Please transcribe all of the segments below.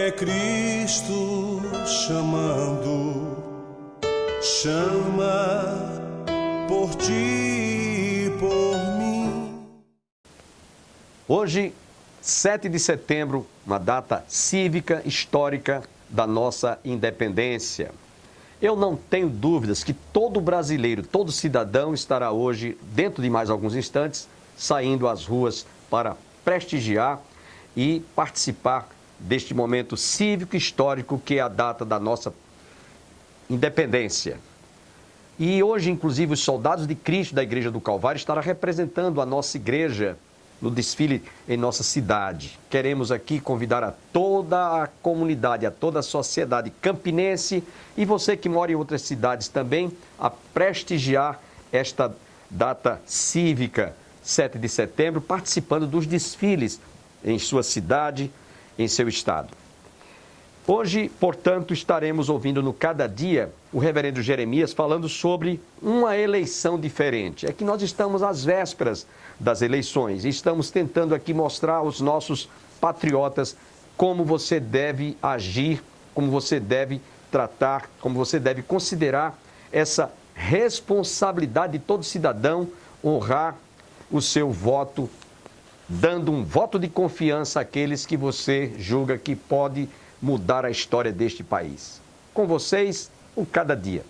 É Cristo chamando, chama por ti e por mim. Hoje, 7 de setembro, uma data cívica histórica da nossa independência. Eu não tenho dúvidas que todo brasileiro, todo cidadão estará hoje, dentro de mais alguns instantes, saindo às ruas para prestigiar e participar deste momento cívico histórico que é a data da nossa independência. E hoje, inclusive, os soldados de Cristo da Igreja do Calvário estarão representando a nossa igreja no desfile em nossa cidade. Queremos aqui convidar a toda a comunidade, a toda a sociedade campinense e você que mora em outras cidades também, a prestigiar esta data cívica, 7 de setembro, participando dos desfiles em sua cidade, em seu estado. Hoje, portanto, estaremos ouvindo no Cada Dia o reverendo Jeremias falando sobre uma eleição diferente. É que nós estamos às vésperas das eleições e estamos tentando aqui mostrar aos nossos patriotas como você deve agir, como você deve tratar, como você deve considerar essa responsabilidade de todo cidadão honrar o seu voto, dando um voto de confiança àqueles que você julga que pode mudar a história deste país. Com vocês, o Cada Dia.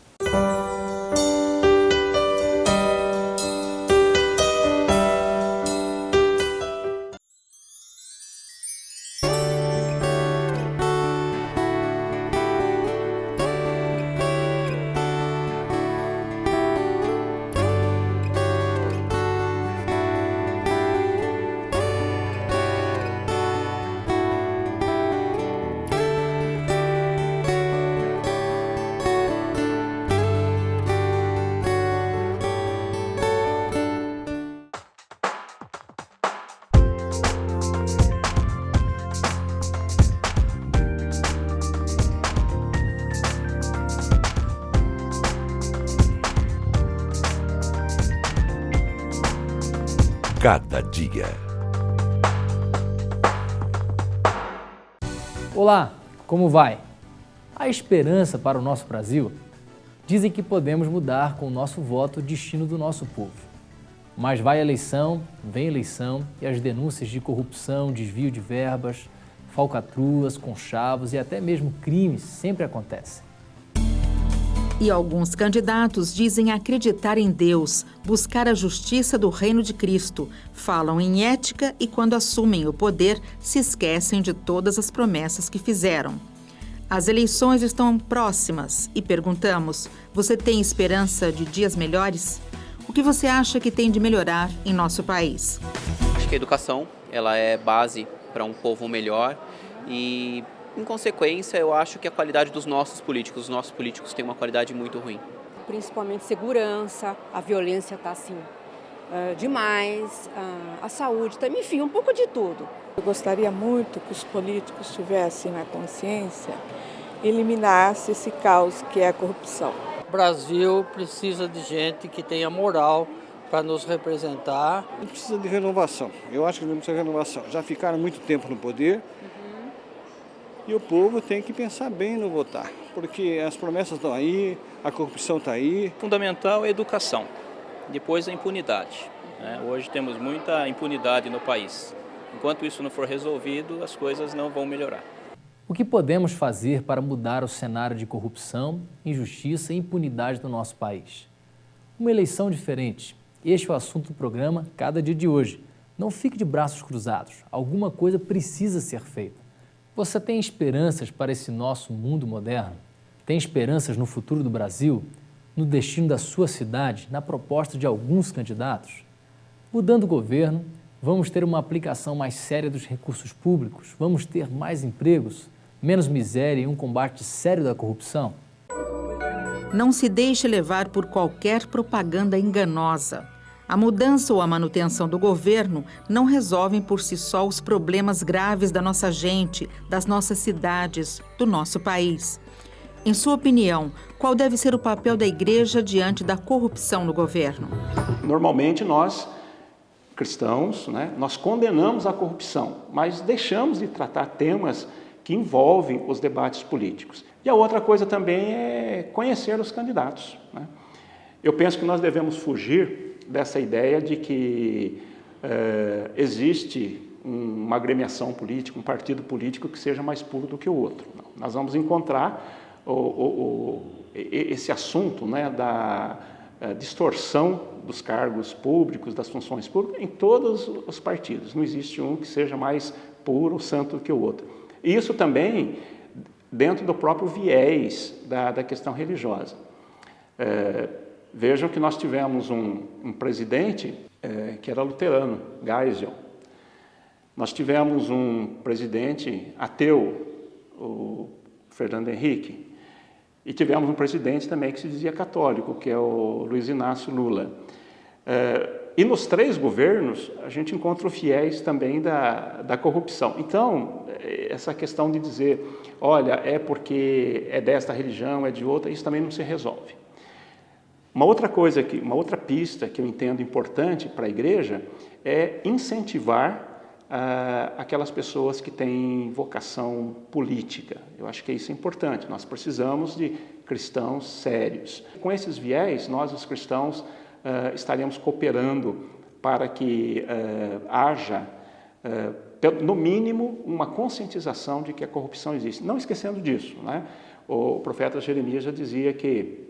Cada Dia. Olá, como vai? Há esperança para o nosso Brasil? Dizem que podemos mudar com o nosso voto o destino do nosso povo. Mas vai eleição, vem eleição e as denúncias de corrupção, desvio de verbas, falcatruas, conchavos e até mesmo crimes sempre acontecem. E alguns candidatos dizem acreditar em Deus, buscar a justiça do reino de Cristo, falam em ética e, quando assumem o poder, se esquecem de todas as promessas que fizeram. As eleições estão próximas e perguntamos: você tem esperança de dias melhores? O que você acha que tem de melhorar em nosso país? Acho que a educação ela é base para um povo melhor e, em consequência, eu acho que a qualidade dos nossos políticos, os nossos políticos têm uma qualidade muito ruim. Principalmente segurança, a violência está assim demais, a saúde também, enfim, um pouco de tudo. Eu gostaria muito que os políticos tivessem na consciência, eliminasse esse caos que é a corrupção. O Brasil precisa de gente que tenha moral para nos representar. Precisa de renovação, eu acho que não precisa de renovação. Já ficaram muito tempo no poder. E o povo tem que pensar bem no votar, porque as promessas estão aí, a corrupção está aí. Fundamental é a educação, depois a impunidade. Hoje temos muita impunidade no país. Enquanto isso não for resolvido, as coisas não vão melhorar. O que podemos fazer para mudar o cenário de corrupção, injustiça e impunidade do nosso país? Uma eleição diferente. Este é o assunto do programa Cada Dia de hoje. Não fique de braços cruzados. Alguma coisa precisa ser feita. Você tem esperanças para esse nosso mundo moderno? Tem esperanças no futuro do Brasil? No destino da sua cidade? Na proposta de alguns candidatos? Mudando o governo, vamos ter uma aplicação mais séria dos recursos públicos? Vamos ter mais empregos, menos miséria e um combate sério da corrupção? Não se deixe levar por qualquer propaganda enganosa. A mudança ou a manutenção do governo não resolvem por si só os problemas graves da nossa gente, das nossas cidades, do nosso país. Em sua opinião, qual deve ser o papel da igreja diante da corrupção no governo? Normalmente nós, cristãos, nós condenamos a corrupção, mas deixamos de tratar temas que envolvem os debates políticos. E a outra coisa também é conhecer os candidatos, né? Eu penso que nós devemos fugir dessa ideia de que existe uma agremiação política, um partido político que seja mais puro do que o outro. Não. Nós vamos encontrar esse assunto, né, da distorção dos cargos públicos, das funções públicas, em todos os partidos. Não existe um que seja mais puro ou santo do que o outro. E isso também dentro do próprio viés da questão religiosa. Vejam que nós tivemos um presidente que era luterano, Geisel. Nós tivemos um presidente ateu, o Fernando Henrique. E tivemos um presidente também que se dizia católico, que é o Luiz Inácio Lula. E nos 3 governos, a gente encontra o viés também da corrupção. Então, essa questão de dizer, olha, é porque é desta religião, é de outra, isso também não se resolve. Uma outra pista que eu entendo importante para a igreja é incentivar aquelas pessoas que têm vocação política. Eu acho que isso é importante. Nós precisamos de cristãos sérios. Com esses viés, nós, os cristãos, estaremos cooperando para que haja, no mínimo, uma conscientização de que a corrupção existe. Não esquecendo disso, né? O profeta Jeremias já dizia que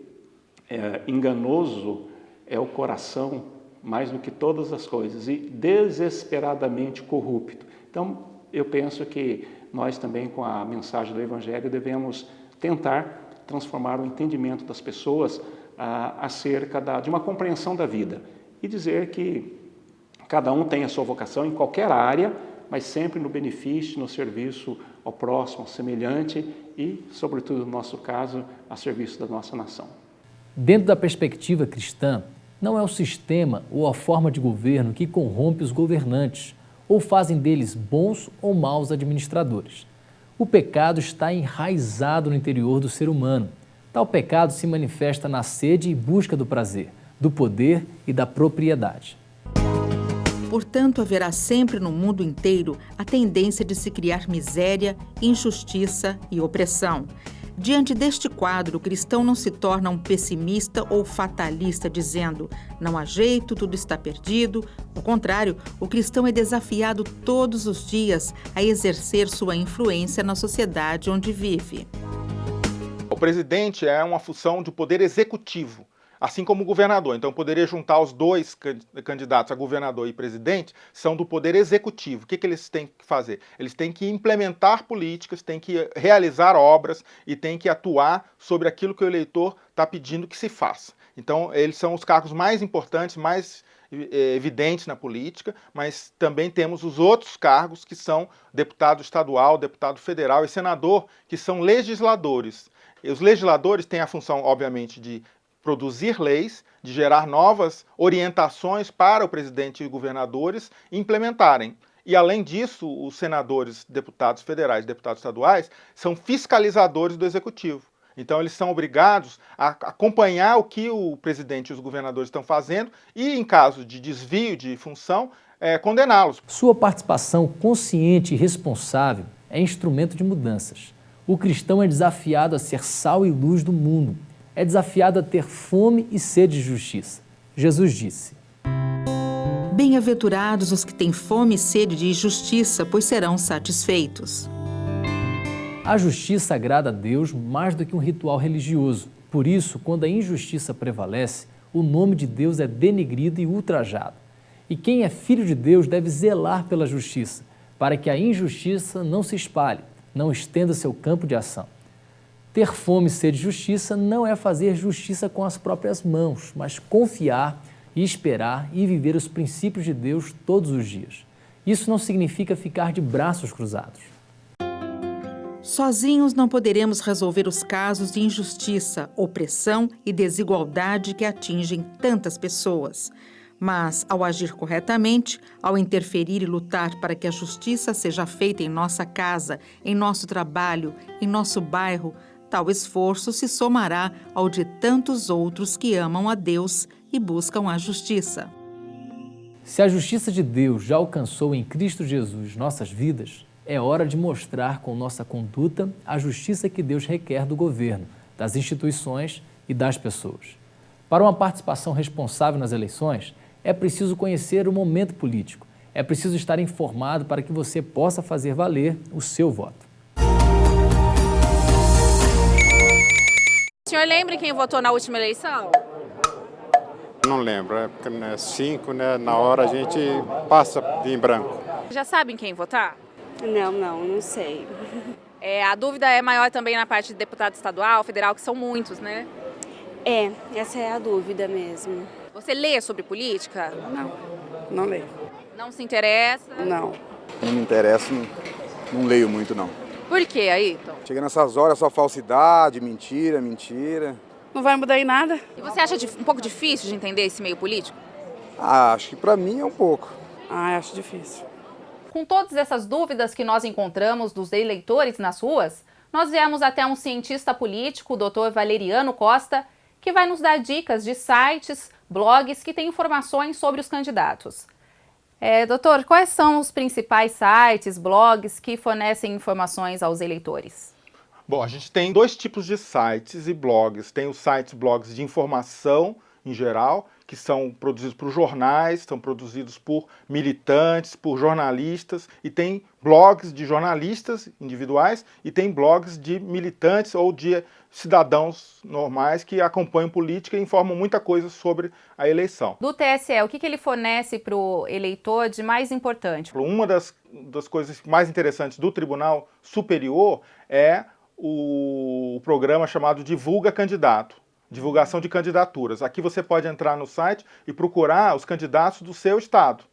enganoso é o coração mais do que todas as coisas e desesperadamente corrupto. Então, eu penso que nós também, com a mensagem do Evangelho, devemos tentar transformar o entendimento das pessoas acerca de uma compreensão da vida e dizer que cada um tem a sua vocação em qualquer área, mas sempre no benefício, no serviço ao próximo, ao semelhante e, sobretudo no nosso caso, a serviço da nossa nação. Dentro da perspectiva cristã, não é o sistema ou a forma de governo que corrompe os governantes ou fazem deles bons ou maus administradores. O pecado está enraizado no interior do ser humano. Tal pecado se manifesta na sede e busca do prazer, do poder e da propriedade. Portanto, haverá sempre no mundo inteiro a tendência de se criar miséria, injustiça e opressão. Diante deste quadro, o cristão não se torna um pessimista ou fatalista, dizendo não há jeito, tudo está perdido. Ao contrário, o cristão é desafiado todos os dias a exercer sua influência na sociedade onde vive. O presidente é uma função de poder executivo, assim como o governador. Então, eu poderia juntar os 2 candidatos a governador e presidente, são do poder executivo. O que eles têm que fazer? Eles têm que implementar políticas, têm que realizar obras e têm que atuar sobre aquilo que o eleitor está pedindo que se faça. Então, eles são os cargos mais importantes, mais evidentes na política, mas também temos os outros cargos que são deputado estadual, deputado federal e senador, que são legisladores. E os legisladores têm a função, obviamente, de produzir leis, de gerar novas orientações para o presidente e governadores implementarem. E, além disso, os senadores, deputados federais e deputados estaduais são fiscalizadores do executivo. Então, eles são obrigados a acompanhar o que o presidente e os governadores estão fazendo e, em caso de desvio de função, condená-los. Sua participação consciente e responsável é instrumento de mudanças. O cristão é desafiado a ser sal e luz do mundo. É desafiado a ter fome e sede de justiça. Jesus disse: Bem-aventurados os que têm fome e sede de justiça, pois serão satisfeitos. A justiça agrada a Deus mais do que um ritual religioso. Por isso, quando a injustiça prevalece, o nome de Deus é denegrido e ultrajado. E quem é filho de Deus deve zelar pela justiça, para que a injustiça não se espalhe, não estenda seu campo de ação. Ter fome e sede de justiça não é fazer justiça com as próprias mãos, mas confiar e esperar e viver os princípios de Deus todos os dias. Isso não significa ficar de braços cruzados. Sozinhos não poderemos resolver os casos de injustiça, opressão e desigualdade que atingem tantas pessoas. Mas, ao agir corretamente, ao interferir e lutar para que a justiça seja feita em nossa casa, em nosso trabalho, em nosso bairro, tal esforço se somará ao de tantos outros que amam a Deus e buscam a justiça. Se a justiça de Deus já alcançou em Cristo Jesus nossas vidas, é hora de mostrar com nossa conduta a justiça que Deus requer do governo, das instituições e das pessoas. Para uma participação responsável nas eleições, é preciso conhecer o momento político. É preciso estar informado para que você possa fazer valer o seu voto. O senhor lembra quem votou na última eleição? Não lembro, é porque 5, né? Na hora a gente passa em branco. Já sabem quem votar? Não sei. A dúvida é maior também na parte de deputado estadual, federal, que são muitos, né? Essa é a dúvida mesmo. Você lê sobre política? Não leio. Não se interessa? Não me interessa, não leio muito não. Por que, Ayrton? Chega nessas horas só falsidade, mentira. Não vai mudar em nada. E você acha um pouco difícil de entender esse meio político? Acho que para mim é um pouco. Acho difícil. Com todas essas dúvidas que nós encontramos dos eleitores nas ruas, nós viemos até um cientista político, o Dr. Valeriano Costa, que vai nos dar dicas de sites, blogs que têm informações sobre os candidatos. Doutor, quais são os principais sites, blogs que fornecem informações aos eleitores? Bom, a gente tem 2 tipos de sites e blogs. Tem os sites, blogs de informação em geral, que são produzidos por jornais, são produzidos por militantes, por jornalistas, e tem blogs de jornalistas individuais e tem blogs de militantes ou de cidadãos normais que acompanham política e informam muita coisa sobre a eleição. Do TSE, o que ele fornece para o eleitor de mais importante? Uma das coisas mais interessantes do Tribunal Superior é o programa chamado Divulga Candidato. Divulgação de candidaturas. Aqui você pode entrar no site e procurar os candidatos do seu estado.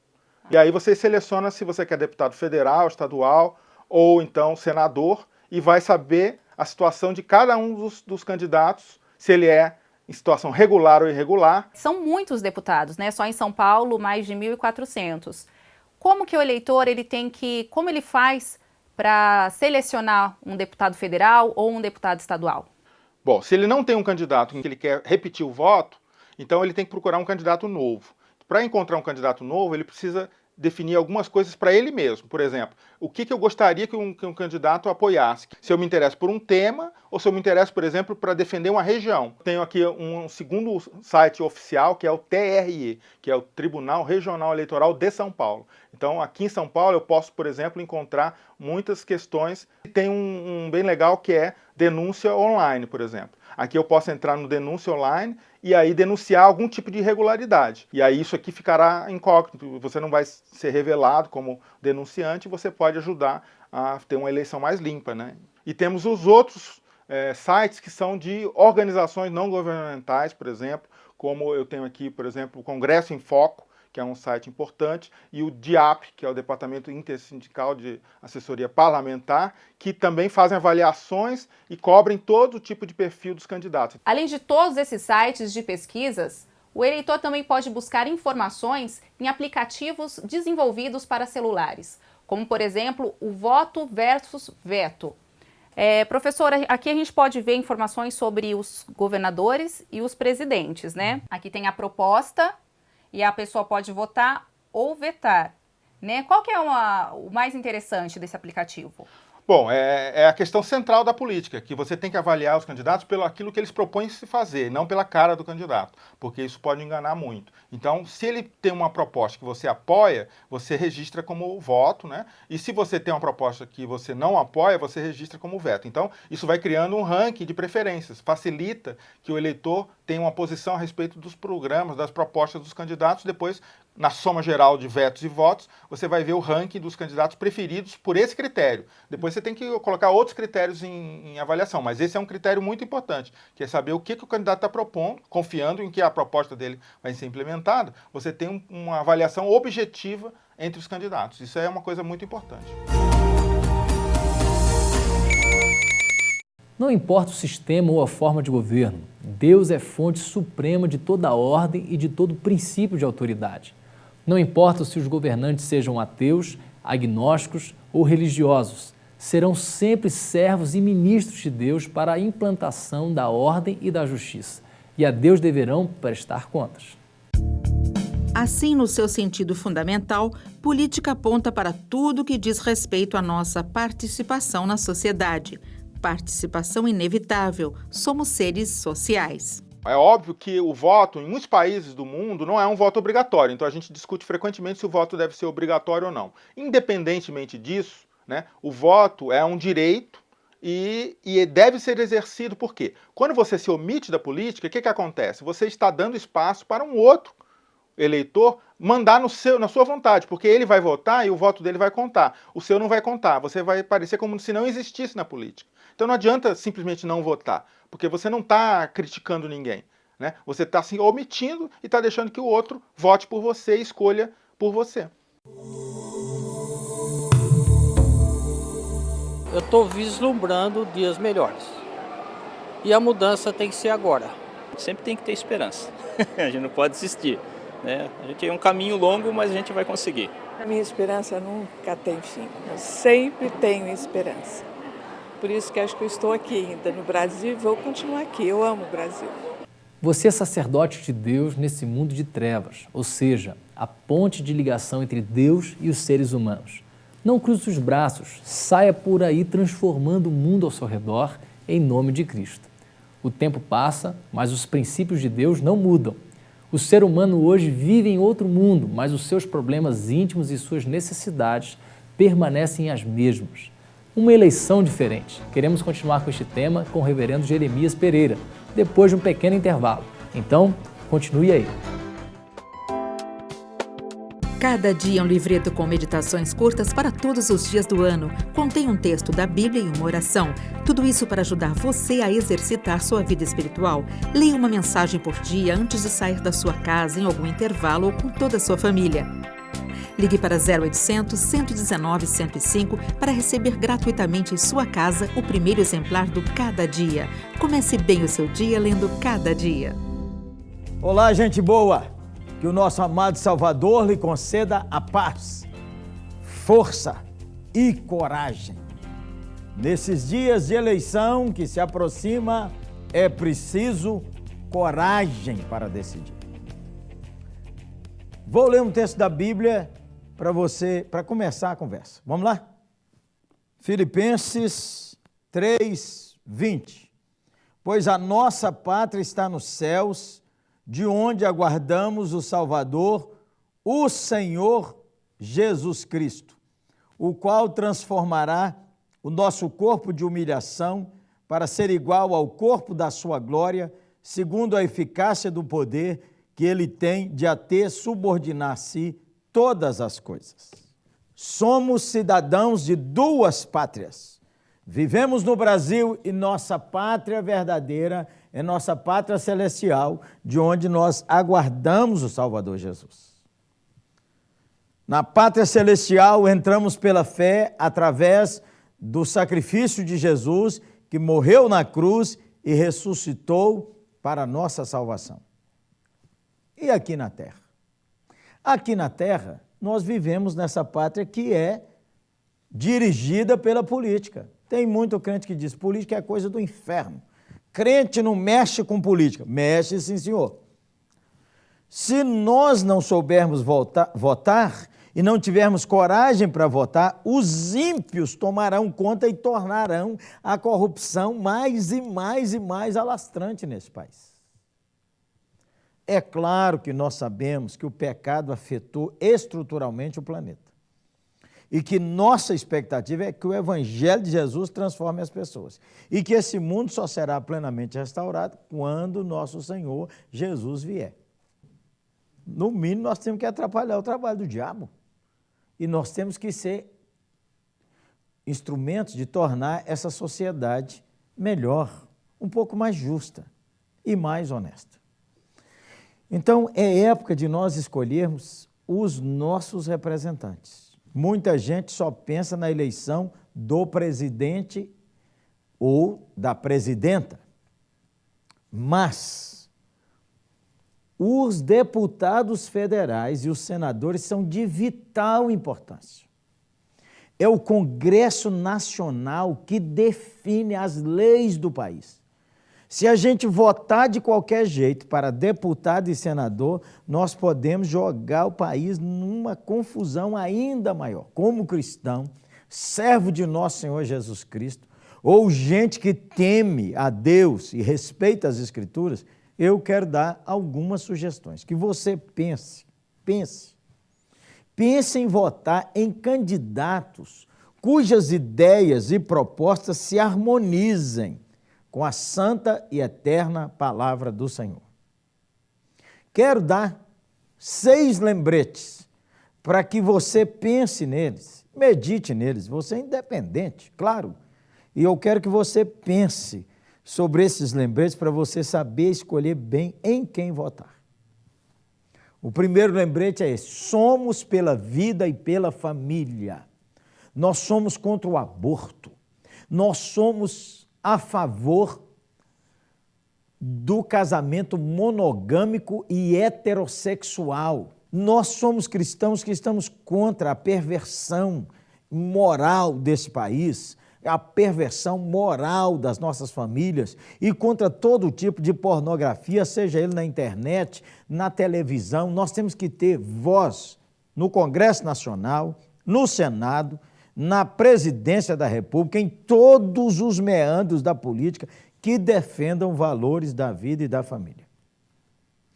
E aí você seleciona se você quer deputado federal, estadual ou então senador e vai saber a situação de cada um dos candidatos, se ele é em situação regular ou irregular. São muitos deputados, né? Só em São Paulo, mais de 1.400. Como que o eleitor como ele faz para selecionar um deputado federal ou um deputado estadual? Bom, se ele não tem um candidato em que ele quer repetir o voto, então ele tem que procurar um candidato novo. Para encontrar um candidato novo, ele precisa definir algumas coisas para ele mesmo. Por exemplo, o que eu gostaria que um candidato apoiasse? Se eu me interesso por um tema ou se eu me interesso, por exemplo, para defender uma região. Tenho aqui um segundo site oficial, que é o TRE, que é o Tribunal Regional Eleitoral de São Paulo. Então, aqui em São Paulo, eu posso, por exemplo, encontrar muitas questões. Tem um bem legal que é denúncia online, por exemplo. Aqui eu posso entrar no denúncia online e aí denunciar algum tipo de irregularidade. E aí isso aqui ficará incógnito, você não vai ser revelado como denunciante, você pode ajudar a ter uma eleição mais limpa, né? E temos os outros sites que são de organizações não governamentais, por exemplo, como eu tenho aqui, por exemplo, o Congresso em Foco, que é um site importante, e o DIAP, que é o Departamento Intersindical de Assessoria Parlamentar, que também fazem avaliações e cobrem todo tipo de perfil dos candidatos. Além de todos esses sites de pesquisas, o eleitor também pode buscar informações em aplicativos desenvolvidos para celulares, como, por exemplo, o Voto versus Veto. Professora, aqui a gente pode ver informações sobre os governadores e os presidentes, né? Aqui tem a proposta, e a pessoa pode votar ou vetar, né? Qual que é o mais interessante desse aplicativo? Bom, é a questão central da política, que você tem que avaliar os candidatos pelo aquilo que eles propõem se fazer, não pela cara do candidato, porque isso pode enganar muito. Então, se ele tem uma proposta que você apoia, você registra como voto, né? E se você tem uma proposta que você não apoia, você registra como veto. Então, isso vai criando um ranking de preferências, facilita que o eleitor tenha uma posição a respeito dos programas, das propostas dos candidatos. Depois, na soma geral de vetos e votos, você vai ver o ranking dos candidatos preferidos por esse critério. Depois você tem que colocar outros critérios em avaliação, mas esse é um critério muito importante, que é saber o que o candidato está propondo, confiando em que a proposta dele vai ser implementada, você tem uma avaliação objetiva entre os candidatos. Isso é uma coisa muito importante. Não importa o sistema ou a forma de governo, Deus é fonte suprema de toda a ordem e de todo princípio de autoridade. Não importa se os governantes sejam ateus, agnósticos ou religiosos, serão sempre servos e ministros de Deus para a implantação da ordem e da justiça, e a Deus deverão prestar contas. Assim, no seu sentido fundamental, política aponta para tudo que diz respeito à nossa participação na sociedade. Participação inevitável. Somos seres sociais. É óbvio que o voto, em muitos países do mundo, não é um voto obrigatório. Então a gente discute frequentemente se o voto deve ser obrigatório ou não. Independentemente disso, né, o voto é um direito e deve ser exercido por quê? Quando você se omite da política, o que acontece? Você está dando espaço para um outro eleitor mandar na sua vontade, porque ele vai votar e o voto dele vai contar. O seu não vai contar. Você vai parecer como se não existisse na política. Então não adianta simplesmente não votar, porque você não está criticando ninguém, né? Você está se omitindo e está deixando que o outro vote por você e escolha por você. Eu estou vislumbrando dias melhores. E a mudança tem que ser agora. Sempre tem que ter esperança. A gente não pode desistir, né? A gente tem um caminho longo, mas a gente vai conseguir. A minha esperança nunca tem fim. Eu sempre tenho esperança. Por isso que acho que eu estou aqui ainda no Brasil e vou continuar aqui. Eu amo o Brasil. Você é sacerdote de Deus nesse mundo de trevas, ou seja, a ponte de ligação entre Deus e os seres humanos. Não cruze os braços, saia por aí transformando o mundo ao seu redor em nome de Cristo. O tempo passa, mas os princípios de Deus não mudam. O ser humano hoje vive em outro mundo, mas os seus problemas íntimos e suas necessidades permanecem as mesmas. Uma eleição diferente. Queremos continuar com este tema com o reverendo Jeremias Pereira, depois de um pequeno intervalo. Então, continue aí. Cada dia é um livreto com meditações curtas para todos os dias do ano. Contém um texto da Bíblia e uma oração. Tudo isso para ajudar você a exercitar sua vida espiritual. Leia uma mensagem por dia antes de sair da sua casa em algum intervalo ou com toda a sua família. Ligue para 0800 119 105 para receber gratuitamente em sua casa o primeiro exemplar do Cada Dia. Comece bem o seu dia lendo Cada Dia. Olá, gente boa! Que o nosso amado Salvador lhe conceda a paz, força e coragem. Nesses dias de eleição que se aproxima, é preciso coragem para decidir. Vou ler um texto da Bíblia para começar a conversa. Vamos lá? Filipenses 3:20. Pois a nossa pátria está nos céus, de onde aguardamos o Salvador, o Senhor Jesus Cristo, o qual transformará o nosso corpo de humilhação para ser igual ao corpo da sua glória, segundo a eficácia do poder que ele tem de até subordinar a si todas as coisas. Somos cidadãos de duas pátrias. Vivemos no Brasil e nossa pátria verdadeira é nossa pátria celestial, de onde nós aguardamos o Salvador Jesus. Na pátria celestial entramos pela fé através do sacrifício de Jesus, que morreu na cruz e ressuscitou para a nossa salvação. E aqui na terra? Aqui na terra, nós vivemos nessa pátria que é dirigida pela política. Tem muito crente que diz que política é coisa do inferno. Crente não mexe com política. Mexe, sim, senhor. Se nós não soubermos votar e não tivermos coragem para votar, os ímpios tomarão conta e tornarão a corrupção mais e mais e mais alastrante nesse país. É claro que nós sabemos que o pecado afetou estruturalmente o planeta. E que nossa expectativa é que o Evangelho de Jesus transforme as pessoas. E que esse mundo só será plenamente restaurado quando nosso Senhor Jesus vier. No mínimo, nós temos que atrapalhar o trabalho do diabo. E nós temos que ser instrumentos de tornar essa sociedade melhor, um pouco mais justa e mais honesta. Então, é época de nós escolhermos os nossos representantes. Muita gente só pensa na eleição do presidente ou da presidenta. Mas os deputados federais e os senadores são de vital importância. É o Congresso Nacional que define as leis do país. Se a gente votar de qualquer jeito para deputado e senador, nós podemos jogar o país numa confusão ainda maior. Como cristão, servo de nosso Senhor Jesus Cristo, ou gente que teme a Deus e respeita as Escrituras, eu quero dar algumas sugestões. Que você pense em votar em candidatos cujas ideias e propostas se harmonizem com a santa e eterna palavra do Senhor. Quero dar 6 lembretes para que você pense neles, medite neles. Você é independente, claro. E eu quero que você pense sobre esses lembretes para você saber escolher bem em quem votar. O primeiro lembrete é esse: somos pela vida e pela família. Nós somos contra o aborto. Nós somos a favor do casamento monogâmico e heterossexual. Nós somos cristãos que estamos contra a perversão moral desse país, a perversão moral das nossas famílias e contra todo tipo de pornografia, seja ele na internet, na televisão. Nós temos que ter voz no Congresso Nacional, no Senado, na Presidência da República, em todos os meandros da política que defendam valores da vida e da família.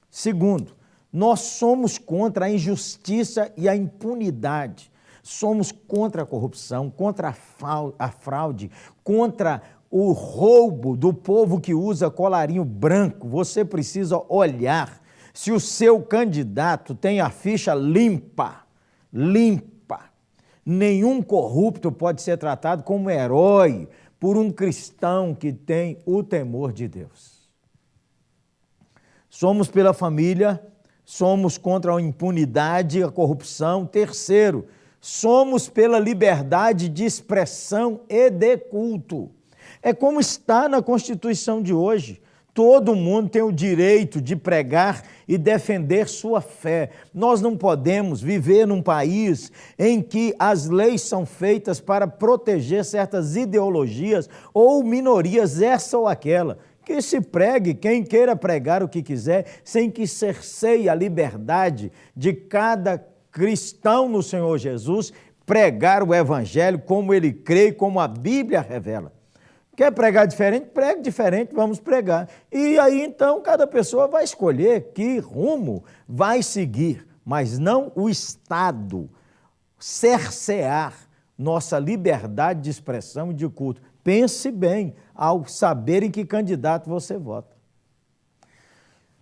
Segundo, nós somos contra a injustiça e a impunidade. Somos contra a corrupção, contra a fraude, contra o roubo do povo que usa colarinho branco. Você precisa olhar se o seu candidato tem a ficha limpa. Nenhum corrupto pode ser tratado como herói por um cristão que tem o temor de Deus. Somos pela família, somos contra a impunidade e a corrupção. Terceiro, somos pela liberdade de expressão e de culto. É como está na Constituição de hoje. Todo mundo tem o direito de pregar e defender sua fé. Nós não podemos viver num país em que as leis são feitas para proteger certas ideologias ou minorias, essa ou aquela. Que se pregue quem queira pregar o que quiser, sem que cerceie a liberdade de cada cristão no Senhor Jesus pregar o Evangelho como ele crê e como a Bíblia revela. Quer pregar diferente? Pregue diferente, vamos pregar. E aí, então, cada pessoa vai escolher que rumo vai seguir, mas não o Estado cercear nossa liberdade de expressão e de culto. Pense bem ao saber em que candidato você vota.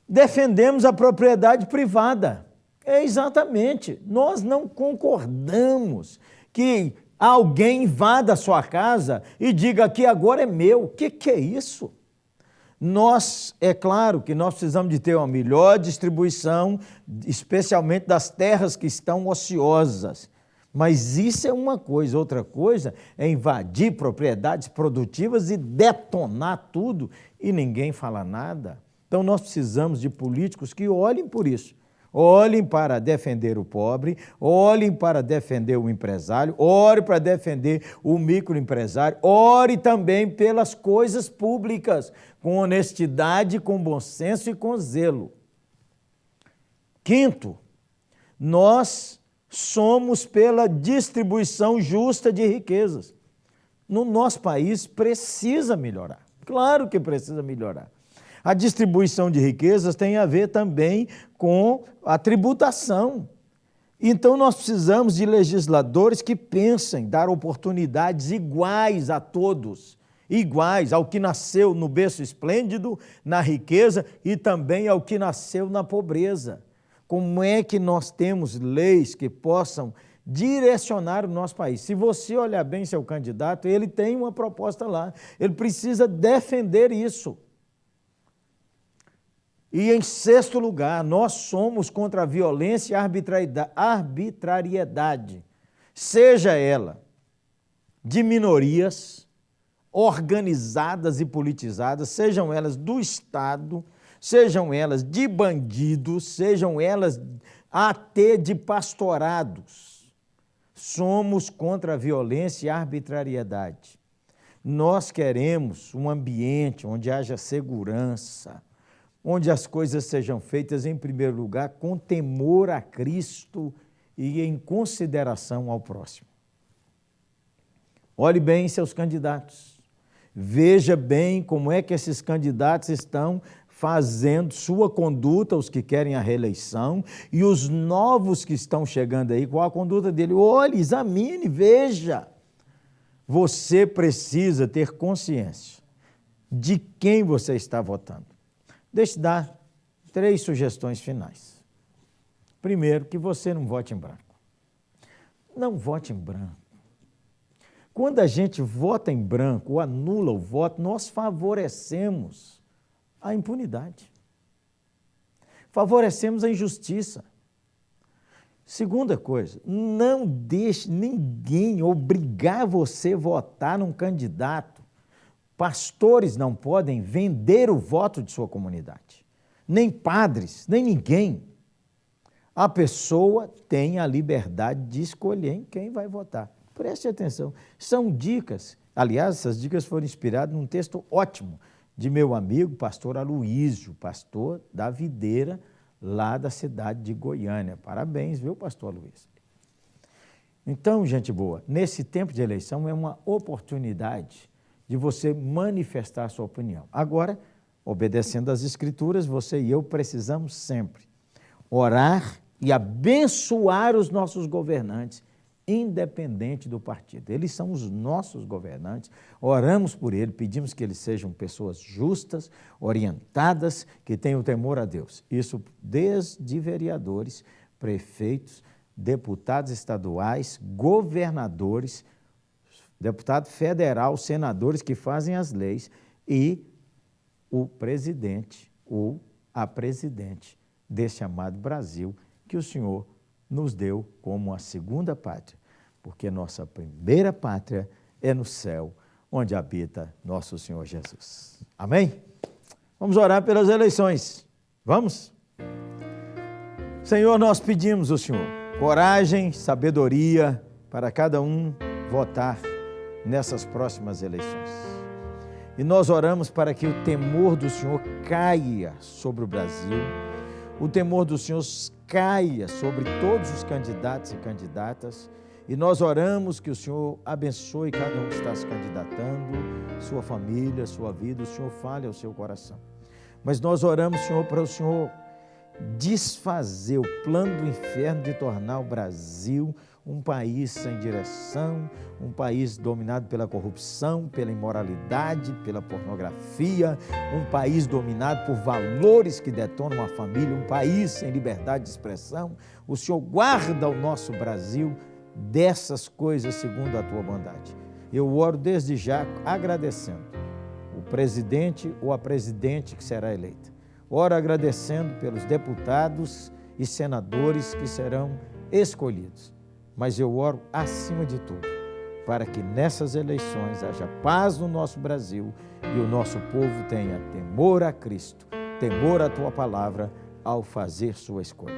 Defendemos a propriedade privada. Exatamente. Nós não concordamos que alguém invada a sua casa e diga que agora é meu. O que é isso? É claro que nós precisamos de ter uma melhor distribuição, especialmente das terras que estão ociosas. Mas isso é uma coisa. Outra coisa é invadir propriedades produtivas e detonar tudo e ninguém fala nada. Então nós precisamos de políticos que olhem por isso. Olhem para defender o pobre, olhem para defender o empresário, olhem para defender o microempresário, ore também pelas coisas públicas, com honestidade, com bom senso e com zelo. Quinto, nós somos pela distribuição justa de riquezas. No nosso país precisa melhorar, claro que precisa melhorar. A distribuição de riquezas tem a ver também com a tributação. Então, nós precisamos de legisladores que pensem dar oportunidades iguais a todos, iguais ao que nasceu no berço esplêndido, na riqueza e também ao que nasceu na pobreza. Como é que nós temos leis que possam direcionar o nosso país? Se você olhar bem seu candidato, ele tem uma proposta lá, ele precisa defender isso. E, em sexto lugar, nós somos contra a violência e a arbitrariedade, seja ela de minorias organizadas e politizadas, sejam elas do Estado, sejam elas de bandidos, sejam elas até de pastorados. Somos contra a violência e a arbitrariedade. Nós queremos um ambiente onde haja segurança, onde as coisas sejam feitas, em primeiro lugar, com temor a Cristo e em consideração ao próximo. Olhe bem seus candidatos. Veja bem como é que esses candidatos estão fazendo sua conduta, os que querem a reeleição, e os novos que estão chegando aí, qual a conduta dele? Olhe, examine, veja. Você precisa ter consciência de quem você está votando. Deixa eu dar 3 sugestões finais. Primeiro, que você não vote em branco. Não vote em branco. Quando a gente vota em branco ou anula o voto, nós favorecemos a impunidade. Favorecemos a injustiça. Segunda coisa, não deixe ninguém obrigar você a votar num candidato. Pastores não podem vender o voto de sua comunidade. Nem padres, nem ninguém. A pessoa tem a liberdade de escolher em quem vai votar. Preste atenção. São dicas. Aliás, essas dicas foram inspiradas num texto ótimo de meu amigo, pastor Aloísio, pastor da Videira, lá da cidade de Goiânia. Parabéns, viu, pastor Aloísio? Então, gente boa, nesse tempo de eleição é uma oportunidade de você manifestar a sua opinião. Agora, obedecendo às Escrituras, você e eu precisamos sempre orar e abençoar os nossos governantes, independente do partido. Eles são os nossos governantes, oramos por eles, pedimos que eles sejam pessoas justas, orientadas, que tenham temor a Deus. Isso desde vereadores, prefeitos, deputados estaduais, governadores, deputado federal, senadores que fazem as leis e o presidente ou a presidente desse amado Brasil que o Senhor nos deu como a segunda pátria, porque nossa primeira pátria é no céu, onde habita nosso Senhor Jesus. Amém? Vamos orar pelas eleições. Vamos? Senhor, nós pedimos ao Senhor coragem, sabedoria para cada um votar nessas próximas eleições. E nós oramos para que o temor do Senhor caia sobre o Brasil, o temor do Senhor caia sobre todos os candidatos e candidatas, e nós oramos que o Senhor abençoe cada um que está se candidatando, sua família, sua vida, o Senhor fale ao seu coração. Mas nós oramos, Senhor, para o Senhor desfazer o plano do inferno de tornar o Brasil um país sem direção, um país dominado pela corrupção, pela imoralidade, pela pornografia, um país dominado por valores que detonam a família, um país sem liberdade de expressão. O Senhor guarda o nosso Brasil dessas coisas segundo a tua bondade. Eu oro desde já agradecendo o presidente ou a presidente que será eleita. Oro agradecendo pelos deputados e senadores que serão escolhidos. Mas eu oro acima de tudo, para que nessas eleições haja paz no nosso Brasil e o nosso povo tenha temor a Cristo, temor à tua palavra ao fazer sua escolha.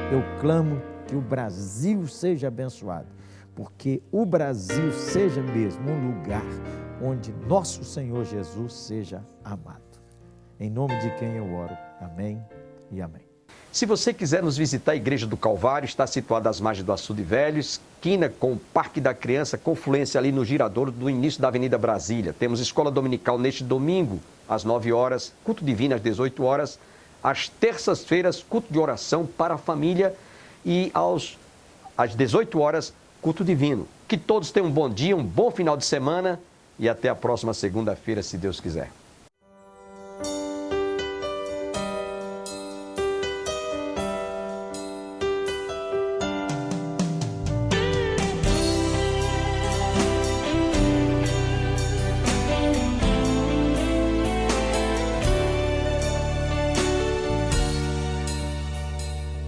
Eu clamo que o Brasil seja abençoado, porque o Brasil seja mesmo um lugar onde nosso Senhor Jesus seja amado. Em nome de quem eu oro. Amém e amém. Se você quiser nos visitar, a Igreja do Calvário está situada às margens do Açude Velho, esquina com o Parque da Criança, confluência ali no Giradouro do início da Avenida Brasília. Temos escola dominical neste domingo, às 9 horas, culto divino às 18 horas, às terças-feiras, culto de oração para a família e às 18 horas, culto divino. Que todos tenham um bom dia, um bom final de semana e até a próxima segunda-feira, se Deus quiser.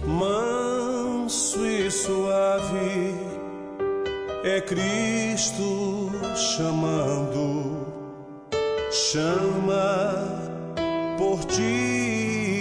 Manso e suave é Cristo chamando, chama por ti.